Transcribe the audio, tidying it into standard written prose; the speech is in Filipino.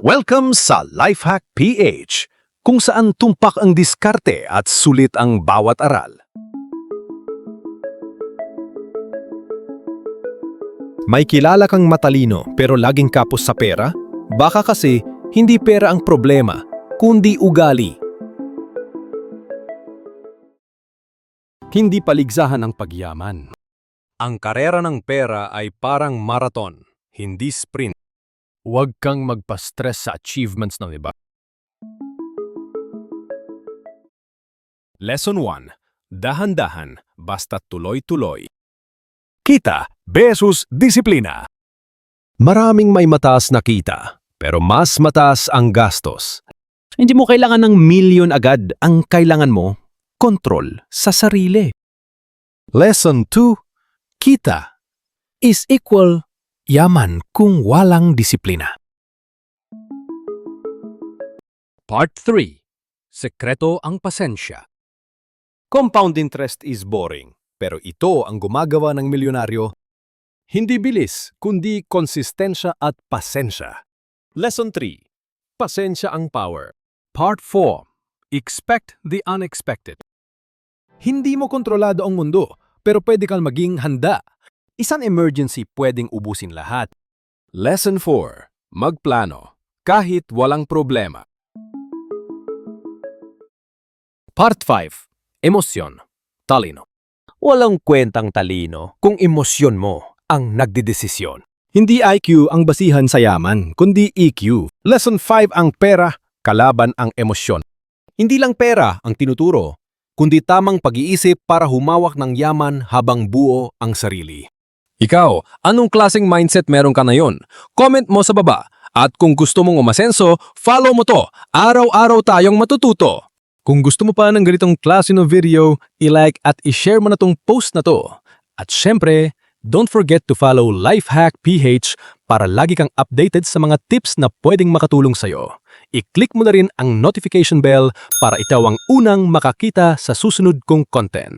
Welcome sa Lifehack PH, kung saan tumpak ang diskarte at sulit ang bawat aral. May kilala kang matalino pero laging kapos sa pera? Baka kasi hindi pera ang problema, kundi ugali. Hindi paligsahan ang pagyaman. Ang karera ng pera ay parang marathon, hindi sprint. Huwag kang magpa-stress sa achievements ng iba. Lesson 1. Dahan-dahan, basta tuloy-tuloy. Kita versus disiplina. Maraming may mataas na kita, pero mas mataas ang gastos. Hindi mo kailangan ng milyon agad. Ang kailangan mo, kontrol sa sarili. Lesson 2. Kita is equal yaman kung walang disiplina. Part 3. Sekreto ang pasensya. Compound interest is boring, pero ito ang gumagawa ng milyonaryo. Hindi bilis, kundi konsistensya at pasensya. Lesson 3. Pasensya ang power. Part 4. Expect the unexpected. Hindi mo kontrolado ang mundo, pero pwede kang maging handa. Isang emergency pwedeng ubusin lahat. Lesson 4. Magplano, kahit walang problema. Part 5. Emosyon, talino. Walang kwentang talino kung emosyon mo ang nagdedesisyon. Hindi IQ ang basihan sa yaman, kundi EQ. Lesson 5 ang pera, kalaban ang emosyon. Hindi lang pera ang tinuturo, kundi tamang pag-iisip para humawak ng yaman habang buo ang sarili. Ikaw, anong klaseng mindset meron ka ngayon? Comment mo sa baba. At kung gusto mong umasenso, follow mo to. Araw-araw tayong matututo. Kung gusto mo pa ng ganitong klase ng video, i-like at i-share mo na tong post na to. At syempre, don't forget to follow Lifehack PH para lagi kang updated sa mga tips na pwedeng makatulong sa'yo. I-click mo na rin ang notification bell para ikaw ang unang makakita sa susunod kong content.